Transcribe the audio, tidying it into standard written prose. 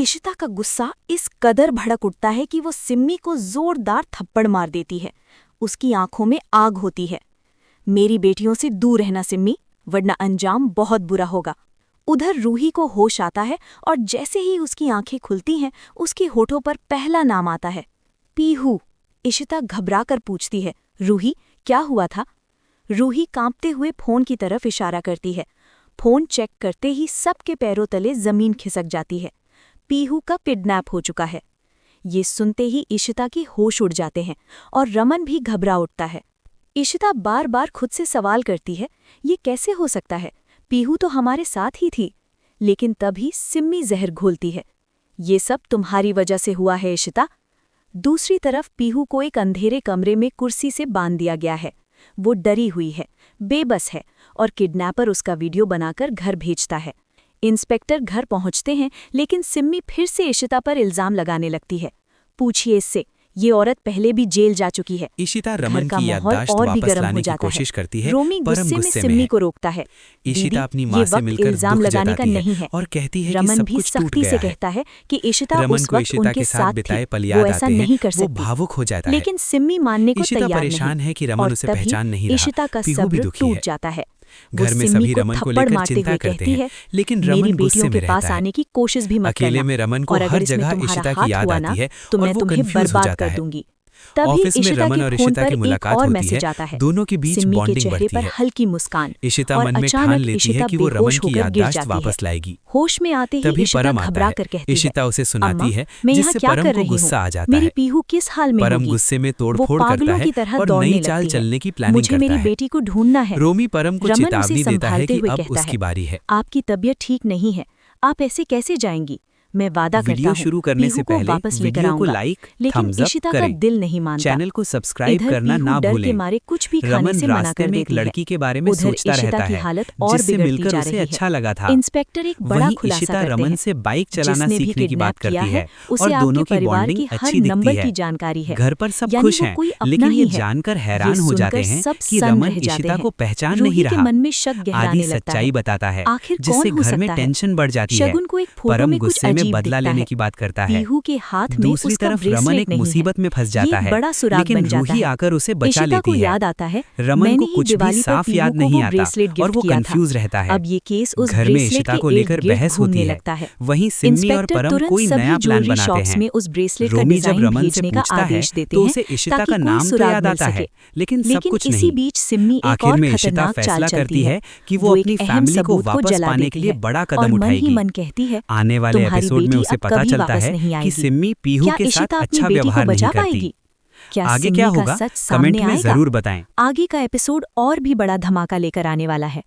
इशिता का गुस्सा इस कदर भड़क उठता है कि वो सिम्मी को जोरदार थप्पड़ मार देती है। उसकी आंखों में आग होती है। मेरी बेटियों से दूर रहना सिम्मी, वरना अंजाम बहुत बुरा होगा। उधर रूही को होश आता है और जैसे ही उसकी आंखें खुलती हैं, उसके होठों पर पहला नाम आता है, पीहू। इशिता घबरा कर पूछती है, रूही क्या हुआ था? रूही कांपते हुए फोन की तरफ इशारा करती है। फोन चेक करते ही सबके पैरों तले जमीन खिसक जाती है। पीहू का किडनैप हो चुका है। ये सुनते ही इशिता की होश उड़ जाते हैं और रमन भी घबरा उठता है। इशिता बार बार खुद से सवाल करती है, ये कैसे हो सकता है? पीहू तो हमारे साथ ही थी। लेकिन तभी सिम्मी जहर घोलती है, ये सब तुम्हारी वजह से हुआ है इशिता। दूसरी तरफ पीहू को एक अंधेरे कमरे में कुर्सी से बांध दिया गया है। वो डरी हुई है, बेबस है और किडनैपर उसका वीडियो बनाकर घर भेजता है। इंस्पेक्टर घर पहुंचते हैं, लेकिन सिम्मी फिर से इशिता पर इल्जाम लगाने लगती है। पूछिए इससे, ये औरत पहले भी जेल जा चुकी है। इशिता रमन की याददाश्त वापस लाने की कोशिश करती है। रोमी गुस्से में सिम्मी को रोकता है। इशिता अपनी मां से मिलकर इल्जाम लगाने का नहीं है और कहती है कि रमन सब भी कुछ टूट सख्ती गया से है। कहता है कि इशिता रमन उस को वक्त इशिता उनके के साथ साथ बिताए थी, पल वो याद ऐसा आते नहीं हैं। कर वो सकती। भावुक हो जाता है। लेकिन सिम्मी मानने को इशिता तैयार परेशान नहीं है कि रमन और उसे तभी पहचान नहीं रहा। इशिता का पीहू भी सब्र दुखी टूट है। जाता है। घर में सभी रमन को लेकर चिंता करते हैं, लेकिन रमन गुस्से में रहता है। आने की कोशिश भी मत अकेले करना में रमन को और अगर हर इसमें जगह तुम्हारा इशिता हाथ की याद हुआ ना, आती है तो और मैं वो तुम्हें कंफ्यूज हो बर्बाद जाता कर है। दूंगी। तभी ऑफिस में इशिता रमन के और फोन इशिता पर की एक मुलाकात और होती मैसेज है। आता है। दोनों के बीच सिम्मी के बॉन्डिंग चेहरे बढ़ती पर है। हल्की मुस्कान इशिता और मन में ठान अचानक लेती है इशिता कि वो रमन बेहोश की होकर गिर याददाश्त जाती वापस है। लाएगी। होश में आते ही तभी इशिता परम आता घबरा है। कर कहती है, इशिता उसे सुनाती अम्मा, है, मैं यहाँ जिससे क्या परम कर को रही गुस्सा आ हूँ? जाता मेरी है। पीहू किस हाल में परम होगी? गुस्से में वो तोड़फोड़ करता पागलों है की तरह और दौड़ने नई चाल लगती है। चलने की प्लानिंग मुझे करता मेरी है। बेटी को ढूंढना है। रोमी परम को रमन चेतावनी उसे देता है संभालते कि हुए अब कहता उसकी है, बारी है। आपकी तबीयत ठीक नहीं है, आप ऐसे कैसे जाएंगी? मैं वादा करता वीडियो हूँ शुरू करने से पीहू को पहले वापस लेकर वीडियो को आऊंगा। लाइक, लेकिन थम्स अप इशिता का करें। दिल नहीं मानता। चैनल को सब्सक्राइब इधर करना पीहू ना डर के भूलें। मारे कुछ भी खाने रमन से मना रास्ते कर में एक देती है। लड़की के बारे में उधर सोचता इशिता रहता की है, हालत और जिससे बिगड़ती मिलकर जा उसे रही है। अच्छा लगा था। इंस्पेक्टर एक बड़ा वहीं खुलासा इशिता करते रमन हैं, से बाइक चलाना जिसने भी सीखने की बात किडनैप किया करती है, है उसे और आपके दोनों की परिवार बॉन्डिंग की हर अच्छी नंबर दिखती की है। जानकारी है। घर पर सब यानी खुश वो हैं, कोई अपना लेकिन ही ये है। जानकर ये हैरान हो जाते सुनकर हैं सब कि सन्न रमन रह जाते इशिता हैं। को पहचान रूही नहीं के रहा। मन में शक आधी गहराने लगता सच्चाई है। बताता है, आखिर कौन जिससे हो घर में सकता है? टेंशन बढ़ जाती है। शगुन को एक फोटो परम में कुछ गुस्से में अजीब बदला दिखता लेने है। की बात करता है। पीहू के हाथ में दूसरी उसका तरफ रमन ब्रेसलेट एक नहीं है। मुसीबत में फंस जाता ये है, बड़ा सुराग लेकिन बन जाता रूही है। आकर उसे बचा इशिता को लेती है। याद आता है, रमन मैंने को ही कुछ भी दिवाली पर साफ पीहू याद को नहीं वो आता ब्रेसलेट और गिफ्ट वो किया था। कंफ्यूज रहता है। अब ये केस उस घर में ब्रेसलेट इशिता के को इर्द लेकर गिर्द बहस घूमने होती है। लगता है। वहीं सिम्मी और इंस्पेक्टर परम तुरंत कोई सभी नया प्लान ज्वेलरी बनाते शॉप्स हैं। में उस ब्रेसलेट का रोमी जब डिजाइन रमन से भेजने का पूछता है आदेश देते तो हैं उसे इशिता ताकि का कोई नाम तो सुराग याद मिल आता है, सके। लेकिन सब कुछ इसी नहीं। बीच सिम्मी एक आखिर और में इशिता खतरनाक चाल फैसला चलती करती है। है कि वो अपनी एक अहम फैमिली को सबूत को वापस जला पाने देती के लिए है बड़ा और कदम मन ही उठाएगी। मन कहती है, आने वाले तुम्हारी एपिसोड में बेटी उसे अब पता कभी चलता वापस है नहीं कि आएगी। सिम्मी पीहू क्या के साथ इशिता अपनी अच्छा बेटी को व्यवहार नहीं बचा करती। पाएगी? क्या आगे सिम्मी क्या का होगा, सच कमेंट सामने में आएगा? जरूर बताएं। आगे का एपिसोड और भी बड़ा धमाका लेकर आने वाला है।